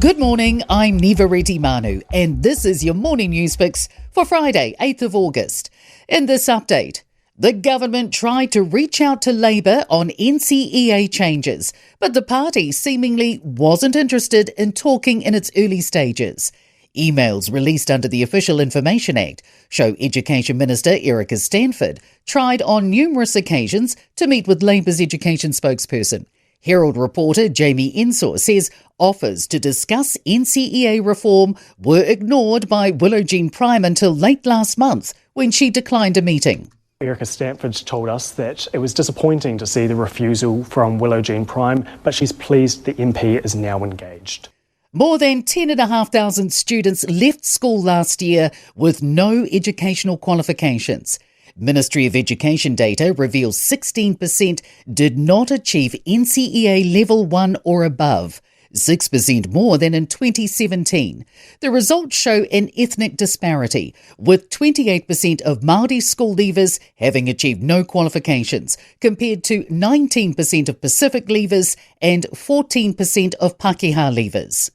Good morning, I'm Nivareti Manu, and this is your morning news fix for Friday, 8th of August. In this update, the government tried to reach out to Labour on NCEA changes, but the party seemingly wasn't interested in talking in its early stages. Emails released under the Official Information Act show Education Minister Erica Stanford tried on numerous occasions to meet with Labour's education spokesperson. Herald reporter Jamie Ensor says offers to discuss NCEA reform were ignored by Willow Jean Prime until late last month when she declined a meeting. Erica Stanford told us that it was disappointing to see the refusal from Willow Jean Prime, but she's pleased the MP is now engaged. More than 10,500 students left school last year with no educational qualifications. Ministry of Education data reveals 16% did not achieve NCEA Level 1 or above, 6% more than in 2017. The results show an ethnic disparity, with 28% of Māori school leavers having achieved no qualifications, compared to 19% of Pacific leavers and 14% of Pākehā leavers.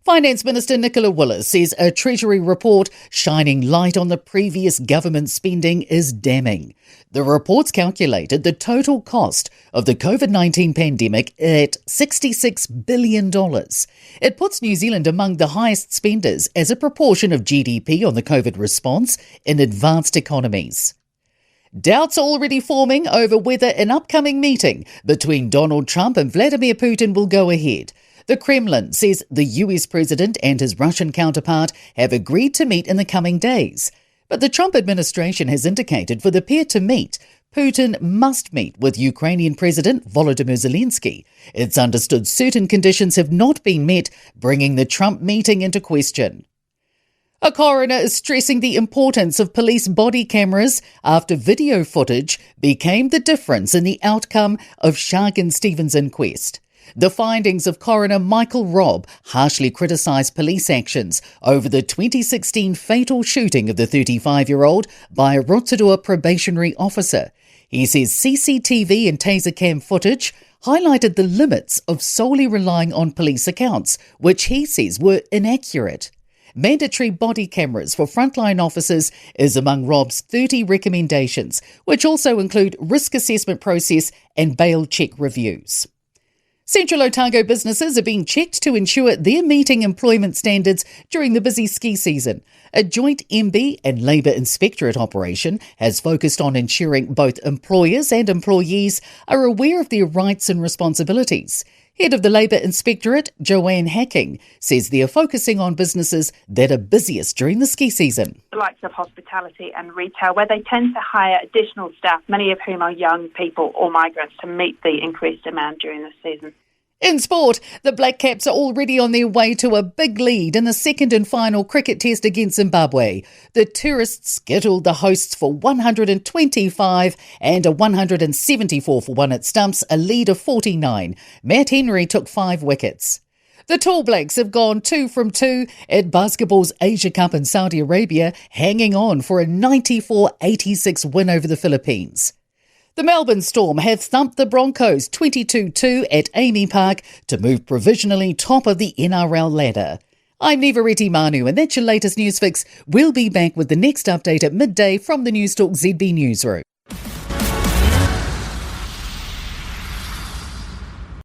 Finance Minister Nicola Willis says a Treasury report shining light on the previous government spending is damning. The report's calculated the total cost of the COVID-19 pandemic at $66 billion. It puts New Zealand among the highest spenders as a proportion of GDP on the COVID response in advanced economies. Doubts are already forming over whether an upcoming meeting between Donald Trump and Vladimir Putin will go ahead. The Kremlin says the US president and his Russian counterpart have agreed to meet in the coming days. But the Trump administration has indicated for the pair to meet, Putin must meet with Ukrainian President Volodymyr Zelensky. It's understood certain conditions have not been met, bringing the Trump meeting into question. A coroner is stressing the importance of police body cameras after video footage became the difference in the outcome of Shargan Stevens' inquest. The findings of coroner Michael Robb harshly criticised police actions over the 2016 fatal shooting of the 35-year-old by a Rotorua probationary officer. He says CCTV and taser cam footage highlighted the limits of solely relying on police accounts, which he says were inaccurate. Mandatory body cameras for frontline officers is among Robb's 30 recommendations, which also include risk assessment process and bail check reviews. Central Otago businesses are being checked to ensure they're meeting employment standards during the busy ski season. A joint MB and Labour Inspectorate operation has focused on ensuring both employers and employees are aware of their rights and responsibilities. Head of the Labour Inspectorate, Joanne Hacking, says they are focusing on businesses that are busiest during the ski season. The likes of hospitality and retail, where they tend to hire additional staff, many of whom are young people or migrants, to meet the increased demand during this season. In sport, the Black Caps are already on their way to a big lead in the second and final cricket test against Zimbabwe. The tourists skittled the hosts for 125 and a 174 for one at stumps, a lead of 49. Matt Henry took 5 wickets. The Tall Blacks have gone 2 from 2 at basketball's Asia Cup in Saudi Arabia, hanging on for a 94-86 win over the Philippines. The Melbourne Storm have thumped the Broncos 22-2 at Amy Park to move provisionally top of the NRL ladder. I'm Nivareti Manu, and that's your latest news fix. We'll be back with the next update at midday from the Newstalk ZB newsroom.